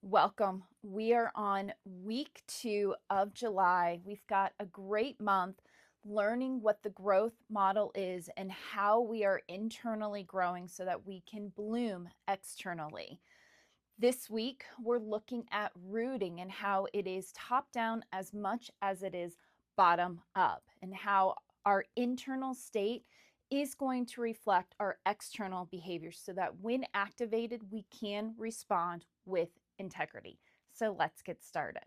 Welcome. We are on week 2 of July. We've got a great month learning what the growth model is and how we are internally growing so that we can bloom externally. This week, we're looking at rooting and how it is top down as much as it is bottom up, and how our internal state is going to reflect our external behaviors so that when activated, we can respond with integrity. So let's get started.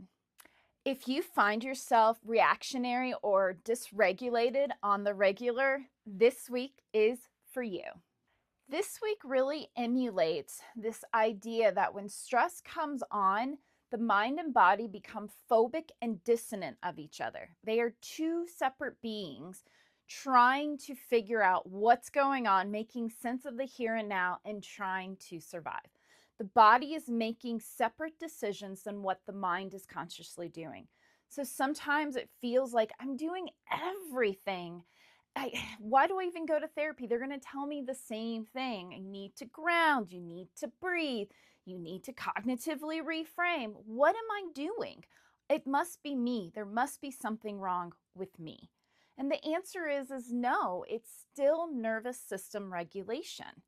If you find yourself reactionary or dysregulated on the regular, this week is for you. This week really emulates this idea that when stress comes on, the mind and body become phobic and dissonant of each other. They are two separate beings trying to figure out what's going on, making sense of the here and now, and trying to survive. The body is making separate decisions than what the mind is consciously doing. So sometimes it feels like I'm doing everything. Why do I even go to therapy? They're going to tell me the same thing. You need to ground, you need to breathe, you need to cognitively reframe. What am I doing? It must be me. There must be something wrong with me. And the answer is no, it's still nervous system regulation.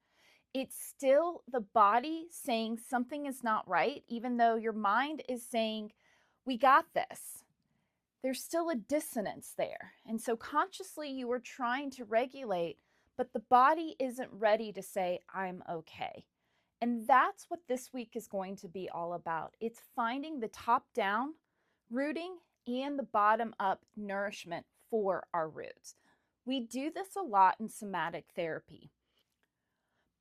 It's still the body saying something is not right, even though your mind is saying, we got this. There's still a dissonance there. And so consciously you are trying to regulate, but the body isn't ready to say, I'm okay. And that's what this week is going to be all about. It's finding the top down rooting and the bottom up nourishment for our roots. We do this a lot in somatic therapy.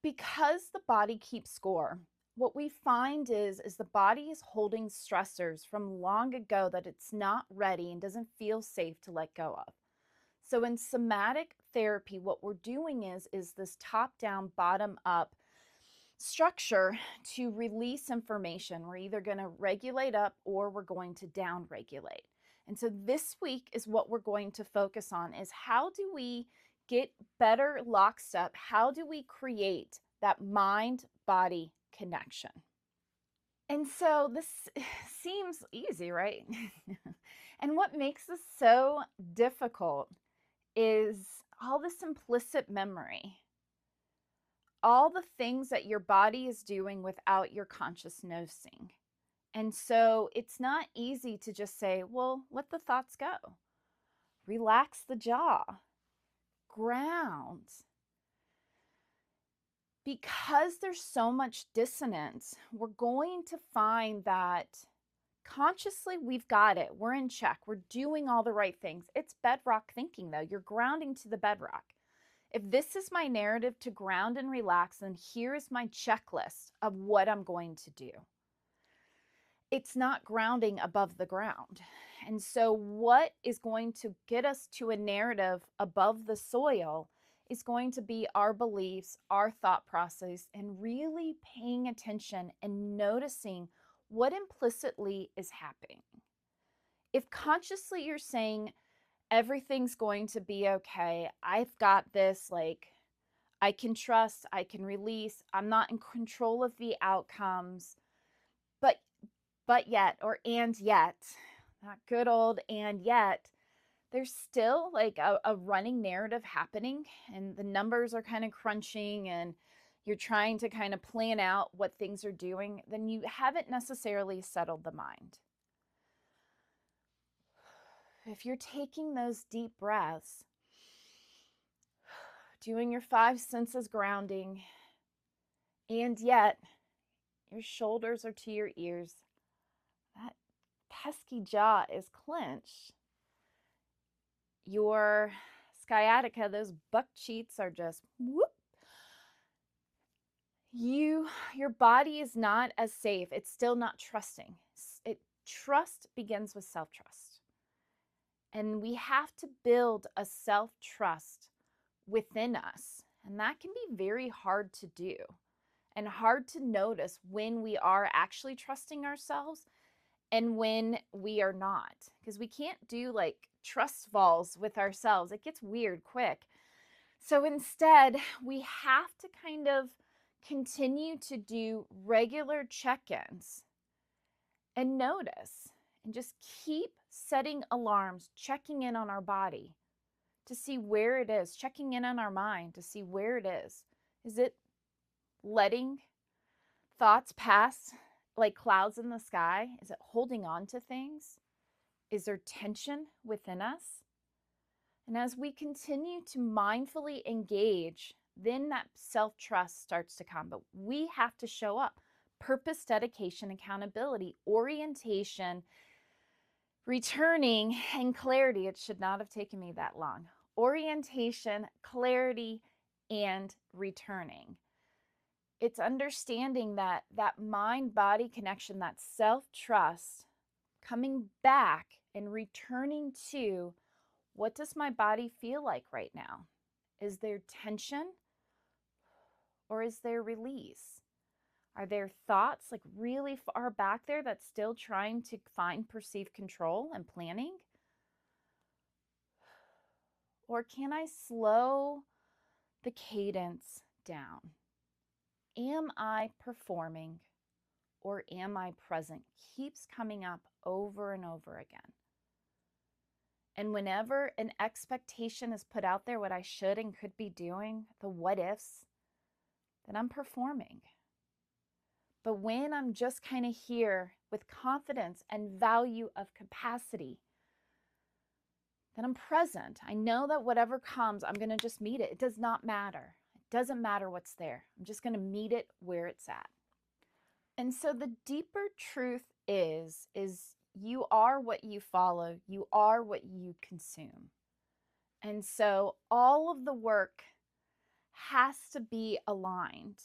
Because the body keeps score, what we find is the body is holding stressors from long ago that it's not ready and doesn't feel safe to let go of. So in somatic therapy, what we're doing is this top-down, bottom-up structure to release information. We're either going to regulate up or we're going to down-regulate. And so this week is what we're going to focus on is how do we get better lockstep? How do we create that mind-body connection? And so this seems easy, right? And what makes this so difficult is all this implicit memory, all the things that your body is doing without your conscious noticing. And so it's not easy to just say, well, let the thoughts go. Relax the jaw. Ground. Because there's so much dissonance, we're going to find that consciously we've got it. We're in check. We're doing all the right things. It's bedrock thinking, though. You're grounding to the bedrock. If this is my narrative to ground and relax, then here's my checklist of what I'm going to do. It's not grounding above the ground. And so what is going to get us to a narrative above the soil is going to be our beliefs, our thought process, and really paying attention and noticing what implicitly is happening. If consciously you're saying, everything's going to be okay, I've got this, like, I can trust, I can release, I'm not in control of the outcomes, but yet, or and yet, that good old and yet, there's still like a running narrative happening and the numbers are kind of crunching and you're trying to kind of plan out what things are doing, then you haven't necessarily settled the mind. If you're taking those deep breaths, doing your 5 senses grounding, and yet your shoulders are to your ears, that pesky jaw is clenched, your sciatica, those buck cheeks are just whoop. Your body is not as safe. It's still not trusting. Trust begins with self-trust. And we have to build a self-trust within us. And that can be very hard to do and hard to notice when we are actually trusting ourselves and when we are not. Because we can't do like trust falls with ourselves. It gets weird quick. So instead, we have to kind of continue to do regular check-ins and notice and just keep setting alarms, checking in on our body to see where it is, checking in on our mind to see where it is. Is it letting thoughts pass like clouds in the sky? Is it holding on to things? Is there tension within us? And as we continue to mindfully engage, then that self-trust starts to come. But we have to show up. Purpose, dedication, accountability, orientation, returning, and clarity. It should not have taken me that long. Orientation, clarity, and returning. It's understanding that mind-body connection, that self-trust, coming back and returning to, what does my body feel like right now? Is there tension or is there release? Are there thoughts like really far back there that's still trying to find perceived control and planning? Or can I slow the cadence down? Am I performing or am I present? Keeps coming up over and over again. And whenever an expectation is put out there, what I should and could be doing, the what ifs, then I'm performing. But when I'm just kind of here with confidence and value of capacity, then I'm present. I know that whatever comes, I'm going to just meet it. It does not matter. It doesn't matter what's there. I'm just going to meet it where it's at. And so the deeper truth is you are what you follow. You are what you consume. And so all of the work has to be aligned.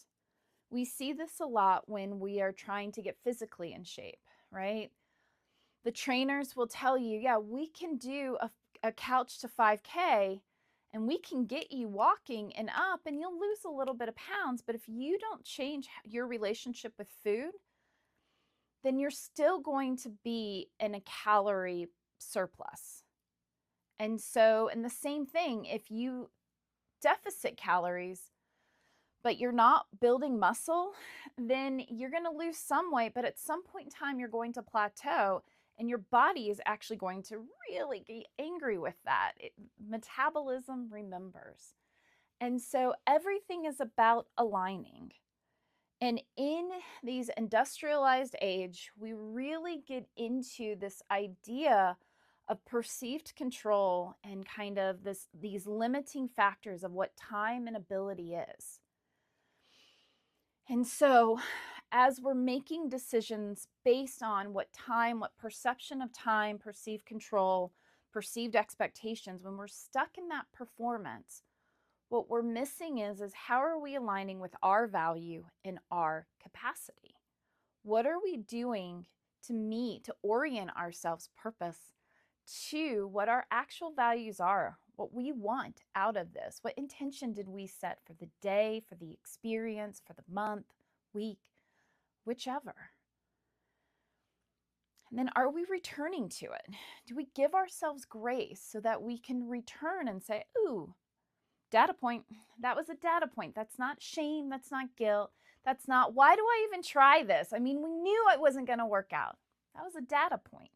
We see this a lot when we are trying to get physically in shape, right? The trainers will tell you, yeah, we can do a couch to 5K and we can get you walking and up and you'll lose a little bit of pounds. But if you don't change your relationship with food, then you're still going to be in a calorie surplus. And so, and the same thing, if you deficit calories, but you're not building muscle, then you're going to lose some weight, but at some point in time, you're going to plateau and your body is actually going to really get angry with that. Metabolism remembers. And so everything is about aligning. And in these industrialized age, we really get into this idea of perceived control and kind of these limiting factors of what time and ability is. And so as we're making decisions based on what time, what perception of time, perceived control, perceived expectations, when we're stuck in that performance, what we're missing is how are we aligning with our value and our capacity? What are we doing to meet, to orient ourselves purpose to what our actual values are, what we want out of this? What intention did we set for the day, for the experience, for the month, week, whichever? And then are we returning to it? Do we give ourselves grace so that we can return and say, ooh, data point, that was a data point. That's not shame. That's not guilt. That's not, why do I even try this? I mean, we knew it wasn't going to work out. That was a data point.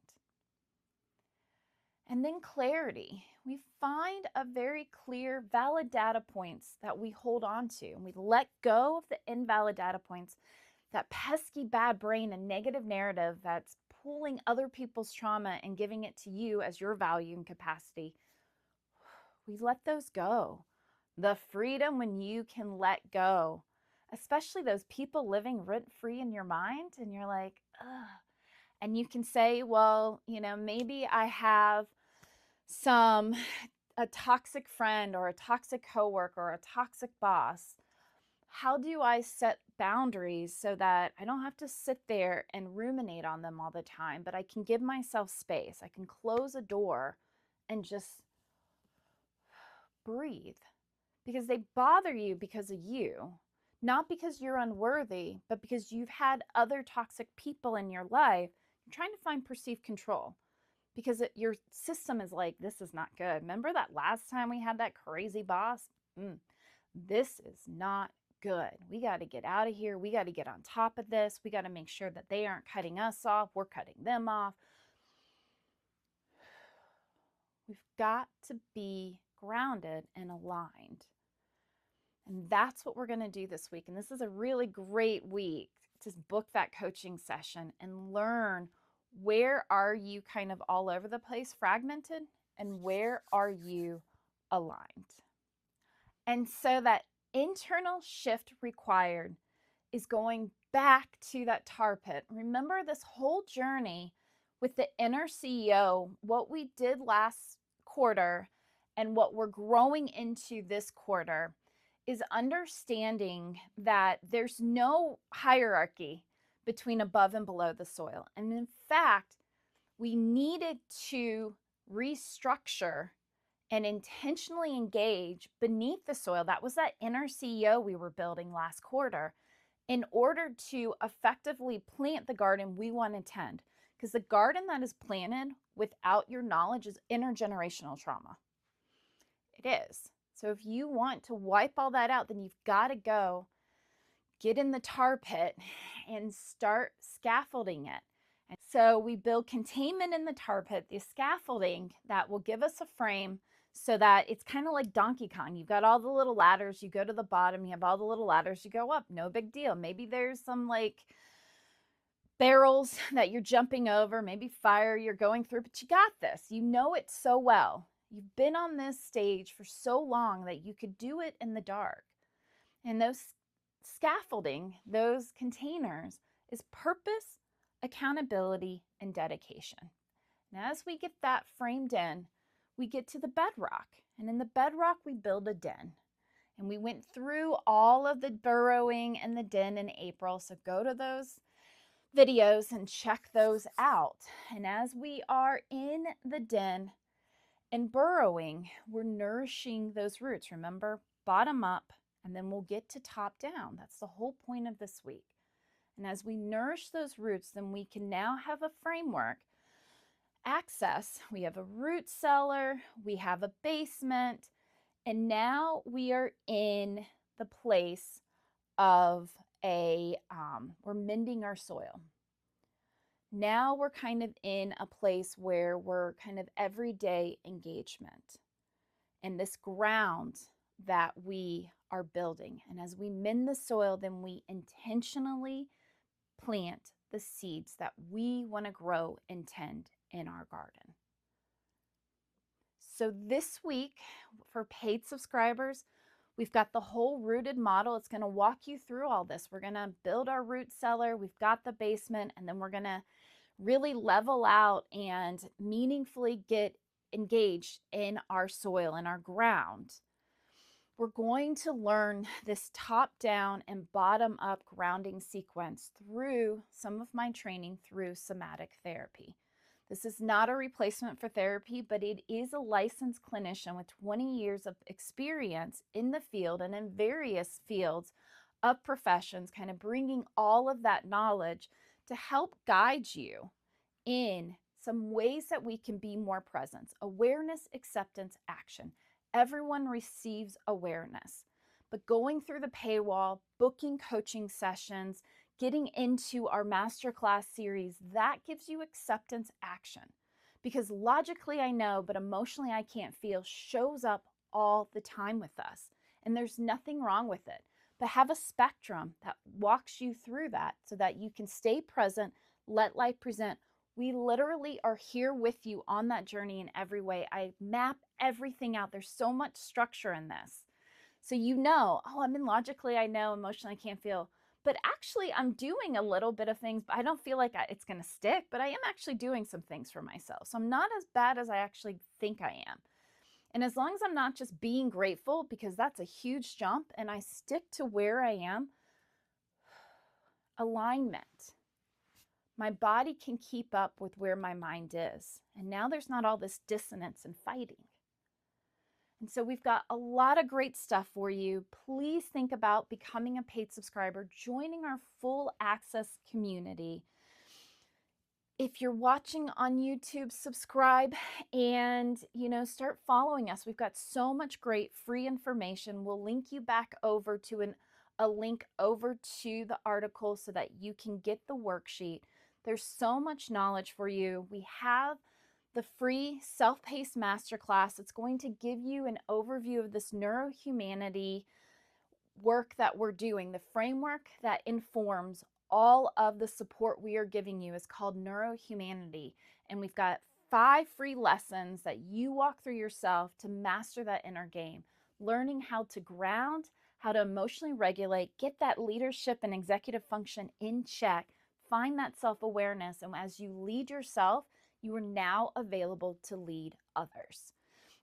And then clarity. We find a very clear, valid data points that we hold on to, and we let go of the invalid data points, that pesky bad brain and negative narrative that's pulling other people's trauma and giving it to you as your value and capacity. We let those go. The freedom when you can let go, especially those people living rent-free in your mind, and you're like, ugh. And you can say, well, you know, maybe I have a toxic friend or a toxic coworker or a toxic boss. How do I set boundaries so that I don't have to sit there and ruminate on them all the time, but I can give myself space. I can close a door and just breathe, because they bother you because of you, not because you're unworthy, but because you've had other toxic people in your life. You're trying to find perceived control because your system is like, this is not good. Remember that last time we had that crazy boss? This is not good. We got to get out of here. We got to get on top of this. We got to make sure that they aren't cutting us off. We're cutting them off. We've got to be grounded and aligned. And that's what we're going to do this week. And this is a really great week to book that coaching session and learn, where are you kind of all over the place, fragmented, and where are you aligned? And so that internal shift required is going back to that tar pit. Remember this whole journey with the inner CEO, what we did last quarter and what we're growing into this quarter is understanding that there's no hierarchy between above and below the soil. And in fact, we needed to restructure and intentionally engage beneath the soil. That was that inner CEO we were building last quarter in order to effectively plant the garden we want to tend. Because the garden that is planted without your knowledge is intergenerational trauma. It is. So if you want to wipe all that out, then you've got to go get in the tar pit and start scaffolding it. And so we build containment in the tar pit, the scaffolding that will give us a frame so that it's kind of like Donkey Kong. You've got all the little ladders, you go to the bottom, you have all the little ladders, you go up, no big deal. Maybe there's some like barrels that you're jumping over, maybe fire you're going through, but you got this. You know it so well. You've been on this stage for so long that you could do it in the dark. And those scaffolding, those containers, is purpose, accountability, and dedication. And as we get that framed in, we get to the bedrock. And in the bedrock, we build a den. And we went through all of the burrowing and the den in April. So go to those videos and check those out. And as we are in the den and burrowing, we're nourishing those roots. Remember, bottom up, and then we'll get to top down. That's the whole point of this week. And as we nourish those roots, then we can now have a framework access. We have a root cellar, we have a basement, and now we are in the place of we're mending our soil. Now we're kind of in a place where we're kind of everyday engagement and this ground that we are building. And as we mend the soil, then we intentionally plant the seeds that we want to grow and tend in our garden. So this week, for paid subscribers, we've got the whole rooted model. It's going to walk you through all this. We're going to build our root cellar. We've got the basement, and then we're going to really level out and meaningfully get engaged in our soil and our ground. We're going to learn this top-down and bottom-up grounding sequence through some of my training through somatic therapy. This is not a replacement for therapy, but it is a licensed clinician with 20 years of experience in the field and in various fields of professions, kind of bringing all of that knowledge to help guide you in some ways that we can be more present. Awareness, acceptance, action. Everyone receives awareness, but going through the paywall, booking coaching sessions, getting into our masterclass series, that gives you acceptance action. Because logically I know, but emotionally I can't feel shows up all the time with us. And there's nothing wrong with it. But have a spectrum that walks you through that so that you can stay present, let life present. We literally are here with you on that journey in every way. I map everything out. There's so much structure in this. So you know, oh, I'm in logically, I know, emotionally I can't feel. But actually, I'm doing a little bit of things, but I don't feel like it's going to stick, but I am actually doing some things for myself. So I'm not as bad as I actually think I am. And as long as I'm not just being grateful, because that's a huge jump, and I stick to where I am, alignment. My body can keep up with where my mind is. And now there's not all this dissonance and fighting. And so we've got a lot of great stuff for you. Please think about becoming a paid subscriber, joining our full access community. If you're watching on YouTube, subscribe and, start following us. We've got so much great free information. We'll link you back over to a link over to the article so that you can get the worksheet. There's so much knowledge for you. We have the free self-paced masterclass. It's going to give you an overview of this neurohumanity work that we're doing. The framework that informs all of the support we are giving you is called Neurohumanity. And we've got 5 free lessons that you walk through yourself to master that inner game. Learning how to ground, how to emotionally regulate, get that leadership and executive function in check, find that self-awareness. And as you lead yourself, you are now available to lead others.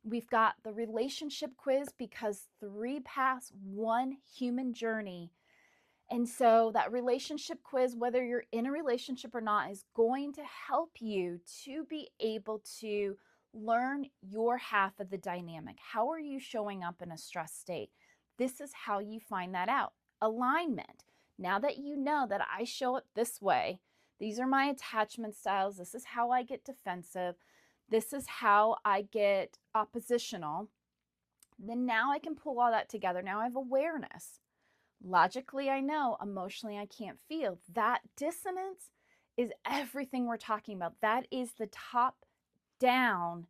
We've got the relationship quiz because 3 paths, 1 human journey. And so that relationship quiz, whether you're in a relationship or not, is going to help you to be able to learn your half of the dynamic. How are you showing up in a stress state? This is how you find that out. Alignment. Now that you know that I show up this way, these are my attachment styles, this is how I get defensive, this is how I get oppositional, then now I can pull all that together. Now I have awareness. Logically, I know. Emotionally, I can't feel. That dissonance is everything we're talking about. That is the top down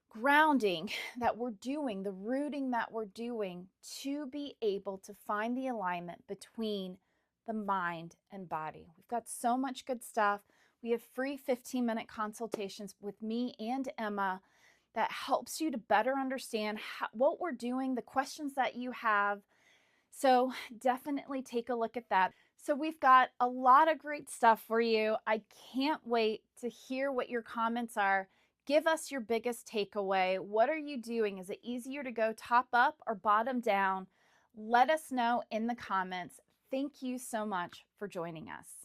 grounding that we're doing, the rooting that we're doing to be able to find the alignment between the mind and body. We've got so much good stuff. We have free 15-minute consultations with me and Emma that helps you to better understand what we're doing, the questions that you have. So definitely take a look at that. So we've got a lot of great stuff for you. I can't wait to hear what your comments are. Give us your biggest takeaway. What are you doing? Is it easier to go top up or bottom down? Let us know in the comments. Thank you so much for joining us.